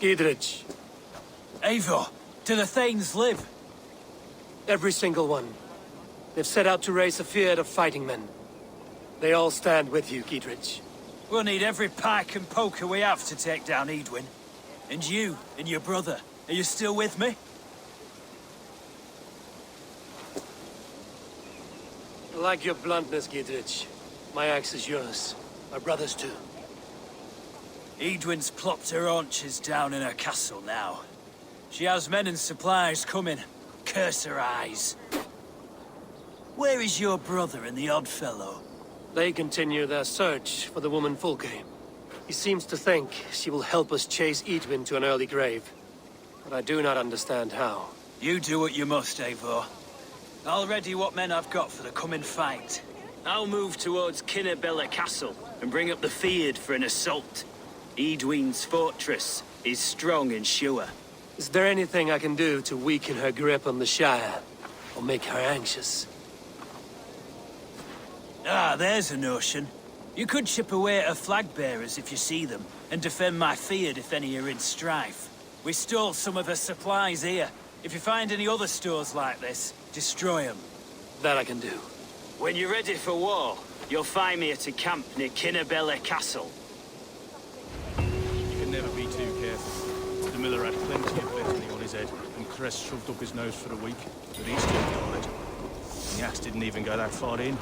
Giedrich. Eivor, do the Thanes live? Every single one. They've set out to raise a fear of fighting men. They all stand with you, Giedrich. We'll need every pike and poker we have to take down Edwin. And you, and your brother, are you still with me? I like your bluntness, Giedrich. My axe is yours. My brother's too. Edwin's plopped her haunches down in her castle now. She has men and supplies coming. Curse her eyes. Where is your brother and the odd fellow? They continue their search for the woman Fulke. He seems to think she will help us chase Edwin to an early grave. But I do not understand how. You do what you must, Eivor. I'll ready what men I've got for the coming fight. I'll move towards Kinnabella Castle and bring up the Fyrd for an assault. Edwin's fortress is strong and sure. Is there anything I can do to weaken her grip on the Shire? Or make her anxious? Ah, there's a notion. You could chip away at her flag bearers if you see them, and defend my Fyrd if any are in strife. We stole some of her supplies here. If you find any other stores like this, destroy them. That I can do. When you're ready for war, you'll find me at a camp near Kinnabella Castle. You can never be too careful. The miller had plenty of bethany on his head, and Crest shoved up his nose for a week, but he still died. And the axe didn't even go that far in.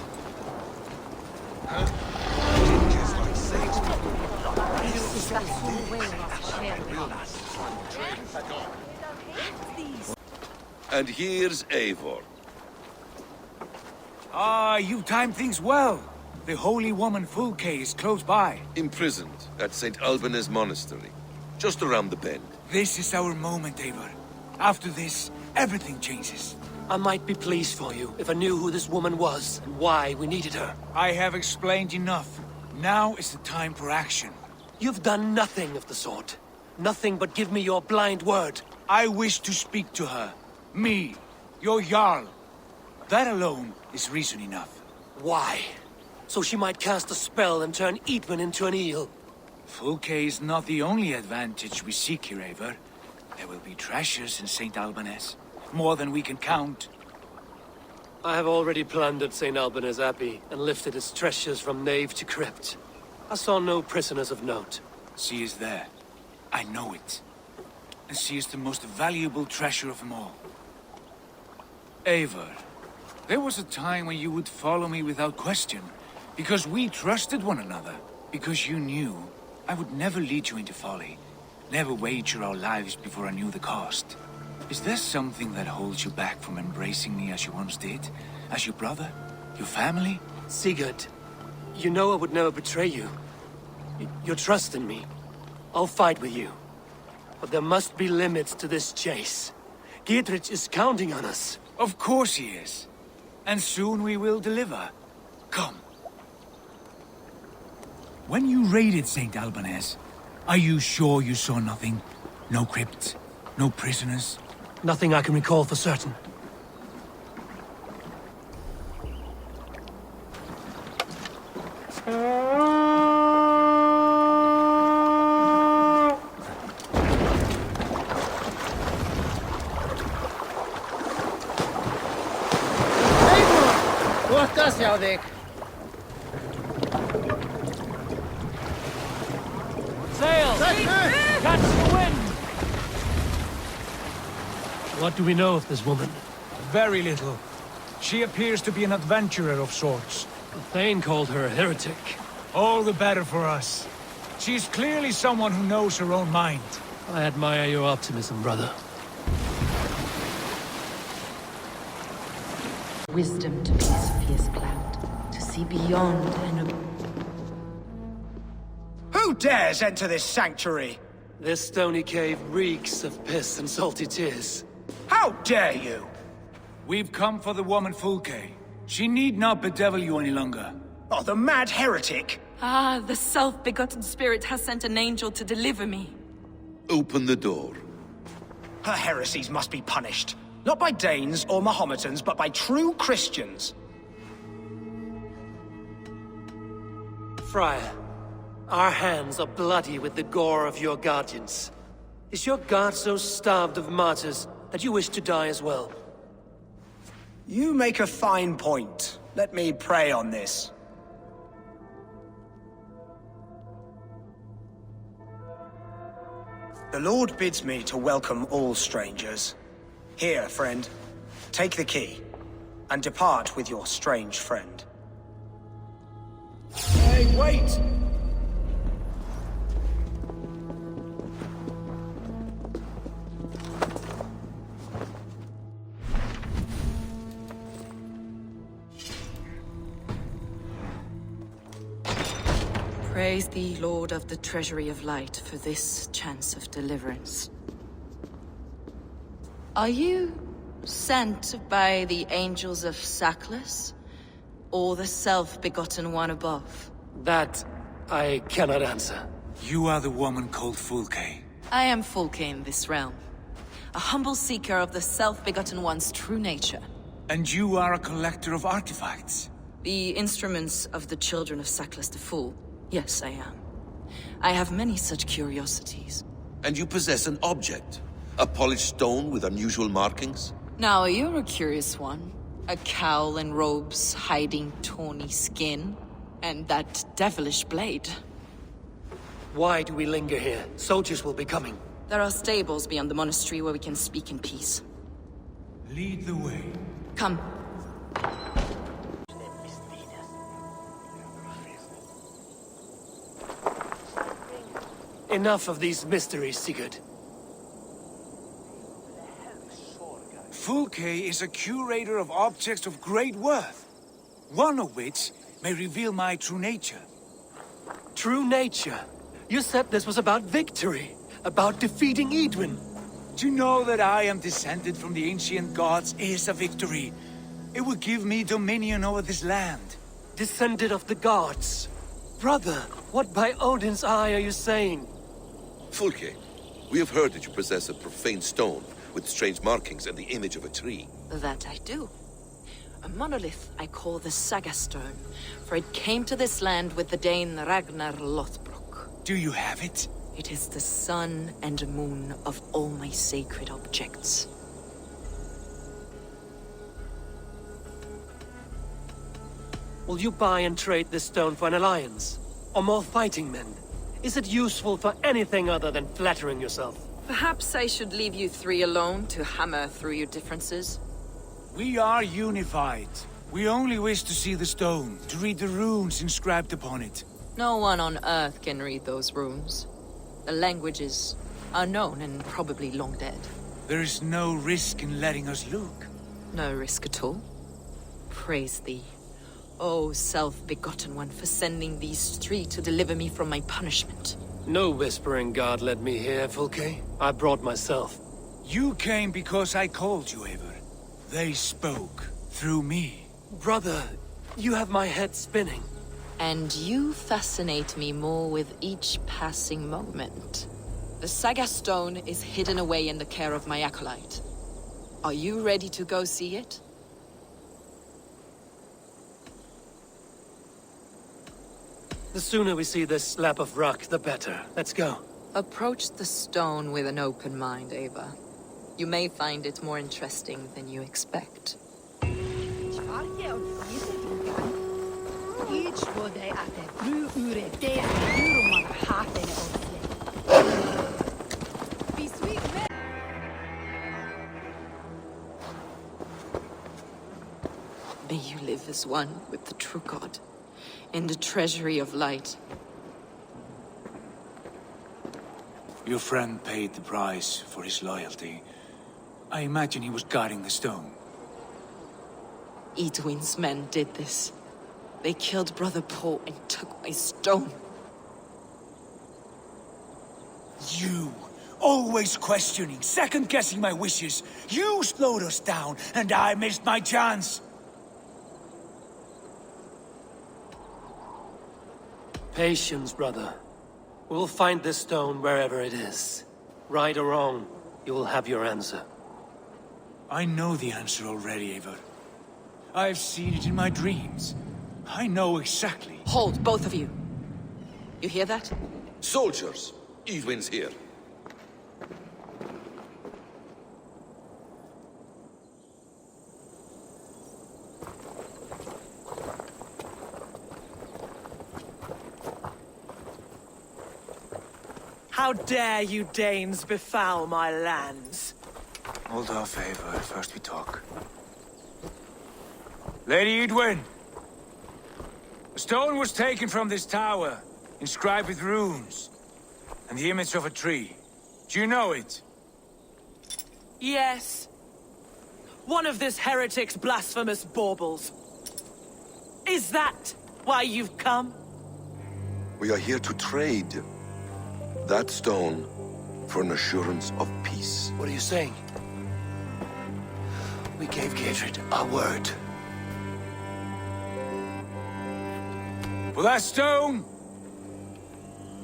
And here's Eivor. Ah, you timed things well. The holy woman Fulke is close by. Imprisoned at St. Alban's Monastery, just around the bend. This is our moment, Eivor. After this, everything changes. I might be pleased for you if I knew who this woman was and why we needed her. I have explained enough. Now is the time for action. You've done nothing of the sort. Nothing but give me your blind word. I wish to speak to her. Me, your Jarl. That alone is reason enough. Why? So she might cast a spell and turn Edwin into an eel. Fulke is not the only advantage we seek here, Eivor. There will be treasures in St. Alban's. More than we can count. I have already plundered St. Alban's Abbey and lifted its treasures from nave to crypt. I saw no prisoners of note. She is there. I know it. And she is the most valuable treasure of them all. Eivor, there was a time when you would follow me without question, because we trusted one another, because you knew I would never lead you into folly, never wager our lives before I knew the cost. Is there something that holds you back from embracing me as you once did? As your brother? Your family? Sigurd, you know I would never betray you. Your trust in me. I'll fight with you. But there must be limits to this chase. Giedrich is counting on us. Of course he is. And soon we will deliver. Come. When you raided St. Alban's, are you sure you saw nothing? No crypts? No prisoners? Nothing I can recall for certain. Sail! Catch the wind! What do we know of this woman? Very little. She appears to be an adventurer of sorts. The Thane called her a heretic. All the better for us. She's clearly someone who knows her own mind. I admire your optimism, brother. Wisdom to pierce fierce cloud, to see beyond and... Who dares enter this sanctuary? This stony cave reeks of piss and salty tears. How dare you? We've come for the woman Fulke. She need not bedevil you any longer. Oh, the mad heretic! Ah, the self-begotten spirit has sent an angel to deliver me. Open the door. Her heresies must be punished. Not by Danes or Mahometans, but by true Christians. Friar, our hands are bloody with the gore of your guardians. Is your god so starved of martyrs that you wish to die as well? You make a fine point. Let me pray on this. The Lord bids me to welcome all strangers. Here, friend, take the key, and depart with your strange friend. Hey, wait! Praise thee, Lord of the Treasury of Light, for this chance of deliverance. Are you sent by the angels of Sackless, or the self-begotten one above? That I cannot answer. You are the woman called Fulke. I am Fulke in this realm, a humble seeker of the self-begotten one's true nature. And you are a collector of artifacts. The instruments of the children of Sackless the Fool. Yes, I am. I have many such curiosities. And you possess an object? A polished stone with unusual markings? Now, you're a curious one. A cowl and robes hiding tawny skin. And that devilish blade. Why do we linger here? Soldiers will be coming. There are stables beyond the monastery where we can speak in peace. Lead the way. Come. Enough of these mysteries, Sigurd. Fulke is a curator of objects of great worth, one of which may reveal my true nature. True nature? You said this was about victory, about defeating Edwin. To know that I am descended from the ancient gods is a victory. It will give me dominion over this land. Descended of the gods. Brother, what by Odin's eye are you saying? Fulke, we have heard that you possess a profane stone with strange markings and the image of a tree. That I do. A monolith I call the Saga Stone, for it came to this land with the Dane Ragnar Lothbrok. Do you have it? It is the sun and moon of all my sacred objects. Will you buy and trade this stone for an alliance? Or more fighting men? Is it useful for anything other than flattering yourself? Perhaps I should leave you three alone to hammer through your differences. We are unified. We only wish to see the stone, to read the runes inscribed upon it. No one on Earth can read those runes. The language is unknown and probably long dead. There is no risk in letting us look. No risk at all. Praise thee, O self-begotten one, for sending these three to deliver me from my punishment. No whispering god led me here, Fulke. I brought myself. You came because I called you, Eivor. They spoke through me. Brother, you have my head spinning. And you fascinate me more with each passing moment. The Saga Stone is hidden away in the care of my acolyte. Are you ready to go see it? The sooner we see this slab of rock, the better. Let's go. Approach the stone with an open mind, Ava. You may find it more interesting than you expect. May you live as one with the true God, in the treasury of light. Your friend paid the price for his loyalty. I imagine he was guarding the stone. Edwin's men did this. They killed Brother Paul and took my stone. You, always questioning, second-guessing my wishes. You slowed us down, and I missed my chance. Patience, brother. We'll find this stone wherever it is. Right or wrong, you will have your answer. I know the answer already, Eivor. I've seen it in my dreams. I know exactly. Hold, both of you. You hear that? Soldiers! Edwin's here. How dare you Danes befoul my lands? Hold off, Eivor. First we talk. Lady Edwin! A stone was taken from this tower, inscribed with runes, and the image of a tree. Do you know it? Yes. One of this heretic's blasphemous baubles. Is that why you've come? We are here to trade that stone for an assurance of peace. What are you saying? We gave Gatred our word. For that stone,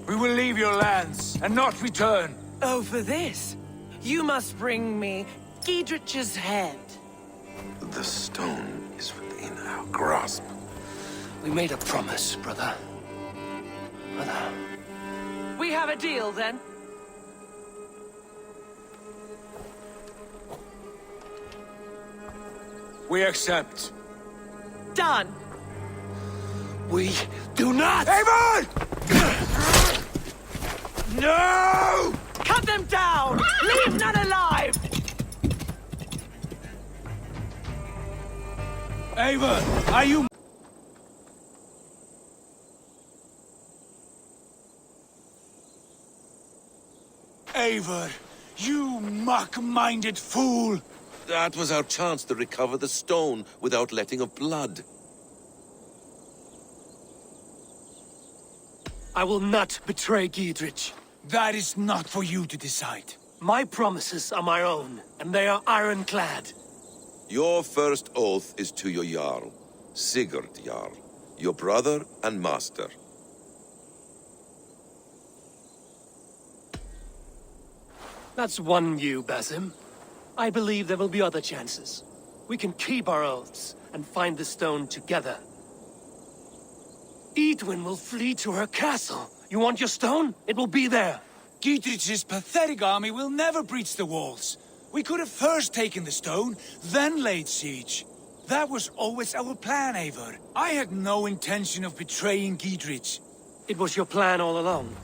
we will leave your lands and not return. Oh, for this? You must bring me Giedrich's head. The stone is within our grasp. We made a promise, brother. Brother. We have a deal, then? We accept. Done! We do not! Eivor! No! Cut them down! Leave none alive! Eivor, are you... Eivor, you mock-minded fool! That was our chance to recover the stone without letting of blood. I will not betray Giedrich. That is not for you to decide. My promises are my own, and they are ironclad. Your first oath is to your Jarl, Sigurd Jarl, your brother and master. That's one view, Basim. I believe there will be other chances. We can keep our oaths and find the stone together. Edwin will flee to her castle. You want your stone? It will be there. Giedrich's pathetic army will never breach the walls. We could have first taken the stone, then laid siege. That was always our plan, Eivor. I had no intention of betraying Giedrich. It was your plan all along.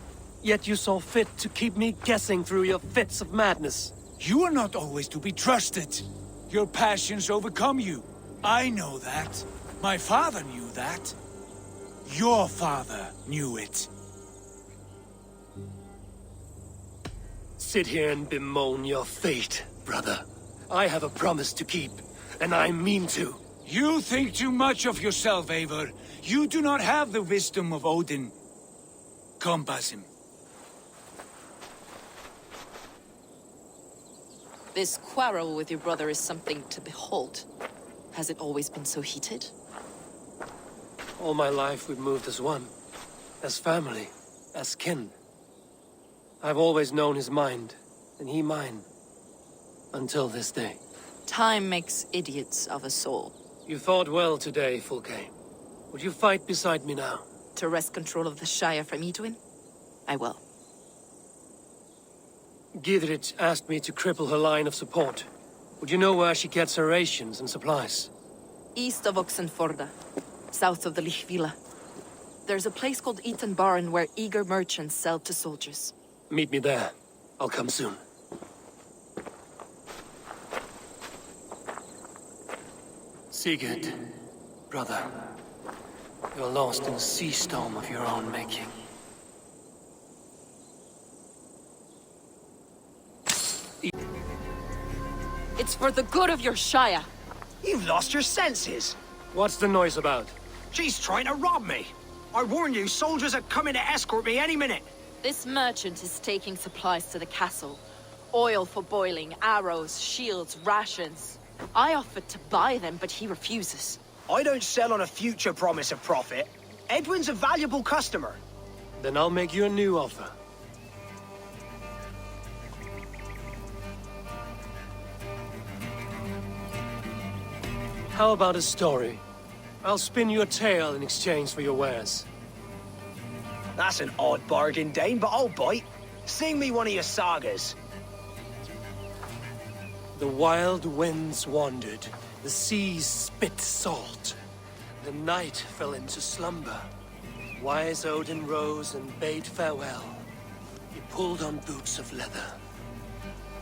Yet you saw fit to keep me guessing through your fits of madness. You are not always to be trusted. Your passions overcome you. I know that. My father knew that. Your father knew it. Sit here and bemoan your fate, brother. I have a promise to keep, and I mean to. You think too much of yourself, Eivor. You do not have the wisdom of Odin. Come, Basim. This quarrel with your brother is something to behold. Has it always been so heated? All my life we've moved as one. As family. As kin. I've always known his mind, and he mine. Until this day. Time makes idiots of us all. You fought well today, Fulke. Would you fight beside me now? To wrest control of the Shire from Edwin? I will. Giedrich asked me to cripple her line of support. Would you know where she gets her rations and supplies? East of Oxenforda, south of the Lichvila. There's a place called Eaton Barn where eager merchants sell to soldiers. Meet me there. I'll come soon. Sigurd, brother, you're lost in a sea storm of your own making. It's for the good of your Shire. You've lost your senses. What's the noise about? She's trying to rob me. I warn you, soldiers are coming to escort me any minute. This merchant is taking supplies to the castle. Oil for boiling, arrows, shields, rations. I offered to buy them, but he refuses. I don't sell on a future promise of profit. Edwin's a valuable customer. Then I'll make you a new offer. How about a story? I'll spin you a tale in exchange for your wares. That's an odd bargain, Dane, but I'll bite. Sing me one of your sagas. The wild winds wandered, the seas spit salt. The night fell into slumber. Wise Odin rose and bade farewell. He pulled on boots of leather.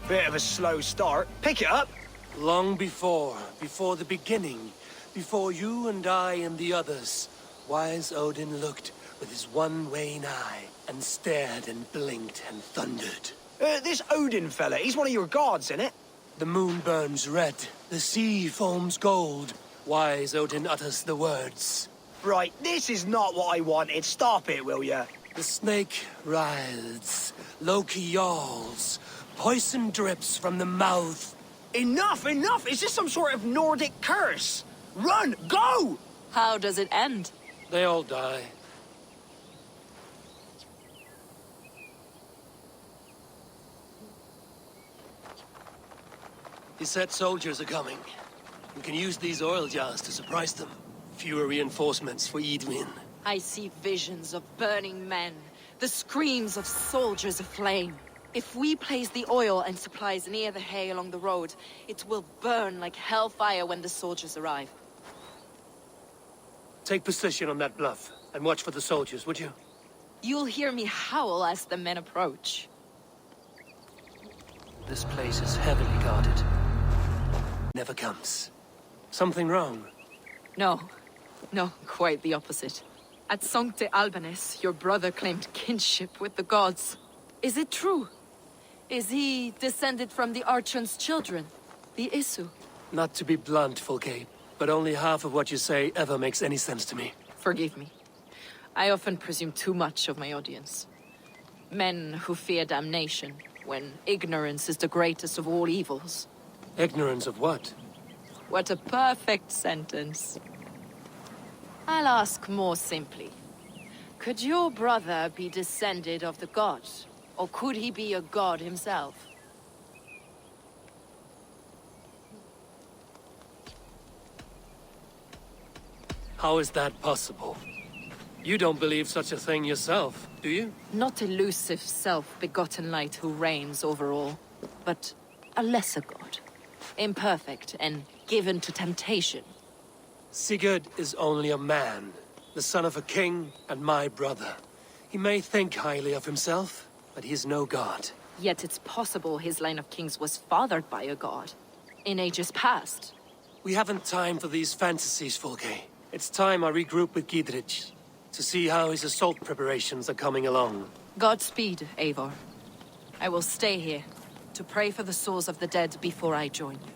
Bit of a slow start. Pick it up. Long before the beginning, before you and I and the others, wise Odin looked with his one wan eye and stared and blinked and thundered. This Odin fella, he's one of your gods, innit? The moon burns red, the sea foams gold. Wise Odin utters the words. Right, this is not what I wanted. Stop it, will ya? The snake writhes, Loki yawls, poison drips from the mouth. Enough, enough! Is this some sort of Nordic curse? Run! Go! How does it end? They all die. He said soldiers are coming. We can use these oil jars to surprise them. Fewer reinforcements for Edwin. I see visions of burning men, the screams of soldiers aflame. If we place the oil and supplies near the hay along the road, it will burn like hellfire when the soldiers arrive. Take position on that bluff, and watch for the soldiers, would you? You'll hear me howl as the men approach. This place is heavily guarded. Never comes. Something wrong? No, quite the opposite. At Sancte Albanes, your brother claimed kinship with the gods. Is it true? Is he descended from the Archon's children, the Isu? Not to be blunt, Fulke, but only half of what you say ever makes any sense to me. Forgive me. I often presume too much of my audience. Men who fear damnation, when ignorance is the greatest of all evils. Ignorance of what? What a perfect sentence. I'll ask more simply. Could your brother be descended of the gods? Or could he be a god himself? How is that possible? You don't believe such a thing yourself, do you? Not elusive self-begotten light who reigns over all, but a lesser god. Imperfect and given to temptation. Sigurd is only a man, the son of a king and my brother. He may think highly of himself, but he is no god. Yet it's possible his line of kings was fathered by a god. In ages past. We haven't time for these fantasies, Fulke. It's time I regroup with Gidrich, to see how his assault preparations are coming along. Godspeed, Eivor. I will stay here, to pray for the souls of the dead before I join you.